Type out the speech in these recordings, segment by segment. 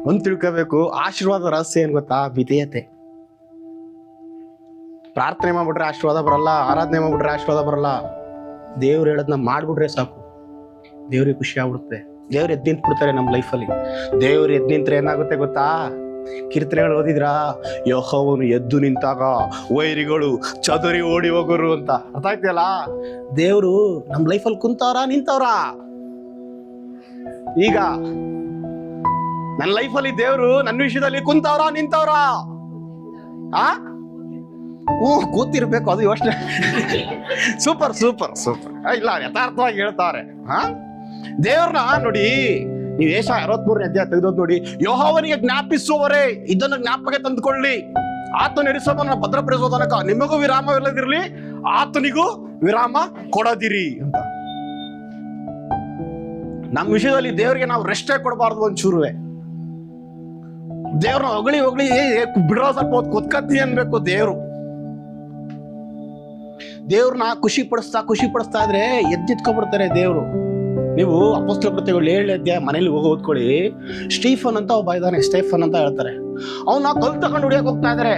ಒಂದು ತಿಳ್ಕೋಬೇಕು, ಆಶೀರ್ವಾದ ರಹಸ್ಯ ಏನ್ ಗೊತ್ತಾ? ವಿಧೇಯತೆ. ಪ್ರಾರ್ಥನೆ ಮಾಡ್ಬಿಟ್ರೆ ಆಶೀರ್ವಾದ ಬರಲ್ಲ, ಆರಾಧನೆ ಮಾಡ್ಬಿಟ್ರೆ ಆಶೀರ್ವಾದ ಬರಲ್ಲ. ದೇವ್ರು ಹೇಳೋದನ್ನ ಮಾಡ್ಬಿಟ್ರೆ ಸಾಕು, ದೇವ್ರಿಗೆ ಖುಷಿ ಆಗ್ಬಿಡುತ್ತೆ. ದೇವ್ರು ಎದ್ದು ನಿಂತ್ಬಿಡ್ತಾರೆ ನಮ್ಮ ಲೈಫಲ್ಲಿ. ದೇವ್ರು ಎದ್ದು ನಿಂತ್ರೆ ಏನಾಗುತ್ತೆ ಗೊತ್ತಾ? ಕೀರ್ತನೆಗಳು ಓದಿದ್ರಾ? ಯೆಹೋವನು ಎದ್ದು ನಿಂತಾಗ ವೈರಿಗಳು ಚದುರಿ ಓಡಿ ಹೋಗೋರು ಅಂತ. ಅರ್ಥ ಆಗ್ತಿಯಲ್ಲ? ದೇವ್ರು ನಮ್ಮ ಲೈಫಲ್ಲಿ ಕುಂತವ್ರ ನಿಂತವ್ರ? ಈಗ ನನ್ನ ಲೈಫಲ್ಲಿ ದೇವ್ರು ನನ್ನ ವಿಷಯದಲ್ಲಿ ಕುಂತವ್ರ ನಿಂತವ್ರ? ಕೂತಿರ್ಬೇಕು, ಅದು ಯೋಚನೆ. Super super super. ಇಲ್ಲ, ಯಥಾರ್ಥವಾಗಿ ಹೇಳ್ತಾರೆ. ದೇವ್ರನ್ನ ನೋಡಿ, ನೀವು ಏಷಯ 63ನೇ ಅಧ್ಯಾಯ ತೆಗೆದೋದು ನೋಡಿ. ಯೆಹೋವನಿಗೆ ಜ್ಞಾಪಿಸುವವರೇ ಇದನ್ನು ಜ್ಞಾಪಕ ತಂದುಕೊಳ್ಳಿ, ಆತನ ನಡೆಸೋದನ್ನ ಭದ್ರಪಡಿಸೋ ತನಕ ನಿಮಗೂ ವಿರಾಮವಿಲ್ಲದಿರ್ಲಿ, ಆತನಿಗೂ ವಿರಾಮ ಕೊಡದಿರಿ ಅಂತ. ನಮ್ಮ ವಿಷಯದಲ್ಲಿ ದೇವರಿಗೆ ನಾವು ರೆಸ್ಟೇ ಕೊಡಬಾರ್ದು ಒಂಚೂರುವೆ. ದೇವ್ರನ್ನ ಹೊಗಳಿ ಹೊಗಳಿ ಬಿಡೋ ಸ್ವಲ್ಪ ಕೊತ್ಕತ್ತಿ ಅನ್ಬೇಕು. ದೇವ್ರನ್ನ ಖುಷಿ ಪಡಿಸ್ತಾ ಇದ್ರೆ ಎದ್ದಿತ್ಕೊಂಡ್ಬಿಡ್ತಾರೆ ದೇವ್ರು. ನೀವು ಅಪೊಸ್ತಲ ಕೃತ್ಯಗಳು 7ನೇ ಅಧ್ಯಾಯ ಮನೇಲಿ ಓದ್ಕೊಳ್ಳಿ. ಸ್ಟೀಫನ್ ಅಂತ ಒಬ್ಬ ಇದ್ದಾನೆ, ಸ್ಟೇಫನ್ ಅಂತ ಹೇಳ್ತಾರೆ. ಅವನ್ನ ಕಲ್ ತಗೊಂಡು ಹೊಡಿಯಕ್ ಹೋಗ್ತಾ ಇದಾರೆ.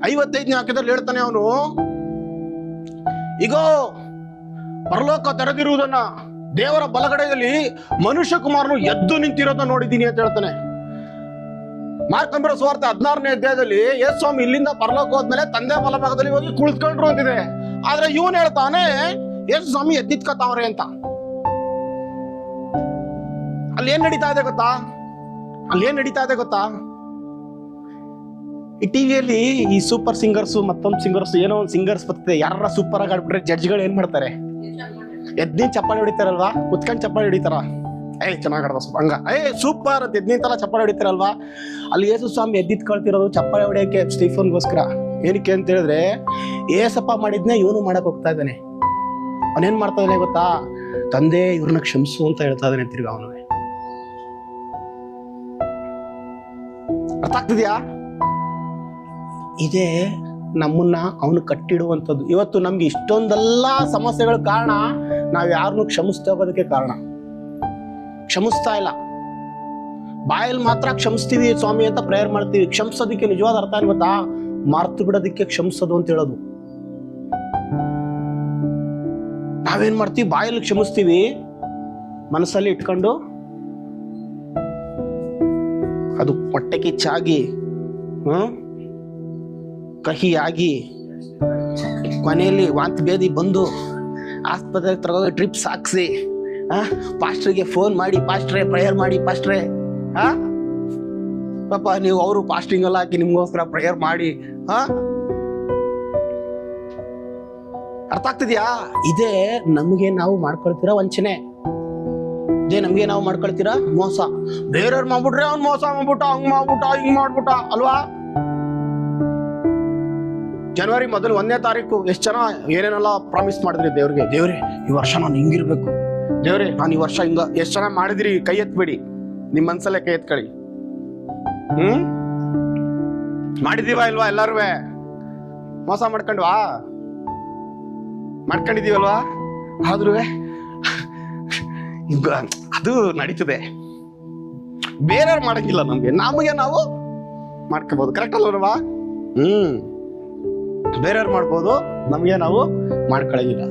55ನೇ ವಾಕ್ಯದಲ್ಲಿ ಹೇಳ್ತಾನೆ ಅವನು, ಈಗ ಪರಲೋಕ ತೆರೆದಿರುವುದನ್ನ, ದೇವರ ಬಲಗಡೆಯಲ್ಲಿ ಮನುಷ್ಯ ಕುಮಾರನು ಎದ್ದು ನಿಂತಿರೋದನ್ನ ನೋಡಿದ್ದೀನಿ ಅಂತ ಹೇಳ್ತಾನೆ. ಮಾರ್ಕಂಬರ ಸುವಾರ್ತೆ 16ನೇ ಅಧ್ಯಾಯದಲ್ಲಿ ಯೇಸು ಸ್ವಾಮಿ ಇಲ್ಲಿಂದ ಪರಲೋಕ ಹೋದ್ಮೇಲೆ ತಂದೆ ಬಲಭಾಗದಲ್ಲಿ ಹೋಗಿ ಕುಳಿತುಕೊಂಡ್ರು ಅಂತಿದೆ. ಆದ್ರೆ ಇವನ್ ಹೇಳ್ತಾನೆ ಯೇಸು ಸ್ವಾಮಿ ಎದ್ದಿತ್ಕತಾವ್ರೆ ಅಂತ. ಅಲ್ಲಿ ಏನ್ ನಡೀತಾ ಇದೆ ಗೊತ್ತಾ? ಈ ಟಿವಿಯಲ್ಲಿ ಈ ಸೂಪರ್ ಸಿಂಗರ್ಸ್ ಮತ್ತೊಂದು ಸಿಂಗರ್ಸ್ ಏನೋ ಒಂದು ಸಿಂಗರ್ಸ್ ಬರ್ತದೆ. ಯಾರ ಸೂಪರ್ ಆಗಿ ಆಡ್ಬಿಟ್ರೆ ಜಡ್ಜ್ಗಳು ಏನ್ ಮಾಡ್ತಾರೆ? ಎದ್ನಿ ಚಪ್ಪಾಳೆ ಹೊಡಿತಾರಲ್ವಾ, ಕುತ್ಕೊಂಡ್ ಚಪ್ಪಾಳೆ ಹೊಡಿತಾರ. ಚೆನ್ನಾಗ್ ಆಡ್ದ ಹಂಗ ಸೂಪರ್ ಅಂತ ಎದ್ನಿಂತಲ್ಲ ಚಪ್ಪಾಳೆ ಹೊಡಿತಾರಲ್ವಾ. ಅಲ್ಲಿ ಯೇಸು ಸ್ವಾಮಿ ಎದ್ದಿತ್ಕೊಳ್ತಿರೋದು ಚಪ್ಪಾಳೆ ಹೊಡಿಯಕ್ಕೆ ಸ್ಟೀಫನ್ಗೋಸ್ಕರ. ಏನಕ್ಕೆ ಅಂತ ಹೇಳಿದ್ರೆ, ಏಸಪ್ಪ ಮಾಡಿದ್ನೇ ಇವನು ಮಾಡಕ್ ಹೋಗ್ತಾ ಇದ್ದಾನೆ. ಅವನೇನ್ ಮಾಡ್ತಾ ಇದ್ದಾನೆ ಗೊತ್ತಾ? ತಂದೆ ಇವ್ರನ್ನ ಕ್ಷಮಿಸು ಅಂತ ಹೇಳ್ತಾ ಇದ್ದಾನೆ ತಿರ್ಗ ಅವನು. ಅರ್ಥ ಆಗ್ತಿದ್ಯಾ? ಇದೇ ನಮ್ಮನ್ನ ಅವನು ಕಟ್ಟಿಡುವಂಥದ್ದು. ಇವತ್ತು ನಮ್ಗೆ ಇಷ್ಟೊಂದೆಲ್ಲ ಸಮಸ್ಯೆಗಳ ಕಾರಣ ನಾವ್ ಯಾರನ್ನು ಕ್ಷಮಿಸ್ತಾ ಹೋಗೋದಕ್ಕೆ ಕಾರಣ. ಕ್ಷಮಿಸ್ತಾ ಇಲ್ಲ, ಬಾಯಲ್ಲಿ ಮಾತ್ರ ಕ್ಷಮಿಸ್ತೀವಿ ಸ್ವಾಮಿ ಅಂತ ಪ್ರೇಯರ್ ಮಾಡ್ತೀವಿ. ಕ್ಷಮಿಸೋದಕ್ಕೆ ನಿಜವಾದ ಅರ್ಥ ಏನ್ ಗೊತ್ತಾ? ಮರ್ತು ಬಿಡೋದಕ್ಕೆ ಕ್ಷಮಿಸೋದು ಅಂತ ಹೇಳೋದು. ನಾವೇನ್ ಮಾಡ್ತೀವಿ? ಬಾಯಲ್ಲಿ ಕ್ಷಮಿಸ್ತೀವಿ, ಮನಸ್ಸಲ್ಲಿ ಇಟ್ಕೊಂಡು ಅದು ಹೊಟ್ಟೆ ಕಿಚ್ಚಾಗಿ ಕಹಿಯಾಗಿ ಕೊನೆಯಲ್ಲಿ ವಾಂತಿ ಭೇದಿ ಬಂದು ಆಸ್ಪತ್ರೆಗೆ ತಗೊಂಡು ಟ್ರಿಪ್ಸ್ ಹಾಕ್ಸಿ ಪಾಸ್ಟ್ರಿಗೆ ಫೋನ್ ಮಾಡಿ, ಪಾಸ್ಟ್ರೇ ಪ್ರೇಯರ್ ಮಾಡಿ, ಪಾಸ್ಟ್ರೇ ಪಾಪ ನೀವು ಅವರು ಪಾಸ್ಟಿಂಗ್ ಎಲ್ಲ ಹಾಕಿ ನಿಮ್ಗೋಸ್ಕರ ಪ್ರೇಯರ್ ಮಾಡಿ. ಅರ್ಥ ಆಗ್ತಿದ್ಯಾ? ಇದೇ ನಮ್ಗೆ ನಾವು ಮಾಡ್ಕೊಳ್ತೀರಾ ವಂಚನೆ. ಇದೇ ನಮ್ಗೆ ನಾವು ಮಾಡ್ಕೊಳ್ತೀರಾ ಮೋಸ. ಬೇರೆಯವ್ರು ಮಾಡ್ಬಿಟ್ರೆ ಅವ್ನು ಮೋಸ ಮಾಡ್ಬಿಟ್ಟ, ಹಂಗ್ ಮಾಡ್ಬಿಟ್ಟ, ಹಿಂಗ್ ಮಾಡ್ಬಿಟ್ಟ ಅಲ್ವಾ? ಜನವರಿ 1ನೇ ತಾರೀಕು ಎಷ್ಟು ಜನ ಏನೇನೆಲ್ಲ ಪ್ರಾಮಿಸ್ ಮಾಡಿದ್ರಿ ದೇವ್ರಿಗೆ. ದೇವ್ರೆ ಈ ವರ್ಷ ನಾನು ಹಿಂಗಿರ್ಬೇಕು, ದೇವ್ರೆ ನಾನು ಈ ವರ್ಷ ಹಿಂಗ. ಎಷ್ಟು ಜನ ಮಾಡಿದ್ರಿ? ಕೈ ಎತ್ಬಿಡಿ, ನಿಮ್ ಮನ್ಸಲ್ಲೇ ಕೈ ಎತ್ಕೊಳ್ಳಿ. ಮಾಡಿದೀವ ಇಲ್ವಾ? ಎಲ್ಲಾರು ಮೋಸ ಮಾಡ್ಕೊಂಡಿದೀವಲ್ವಾ? ಆದ್ರೂ ಅದು ನಡೀತದೆ. ಬೇರೆಯವ್ರು ಮಾಡಂಗಿಲ್ಲ, ನಮಗೆ ನಾವು ಮಾಡ್ಕೋಬಹುದು. ಕರೆಕ್ಟ್ ಅಲ್ವಾ? ಬೇರೆಯವ್ರು ಮಾಡ್ಬೋದು, ನಮ್ಗೆ ನಾವು ಮಾಡ್ಕೊಳಂಗಿಲ್ಲ.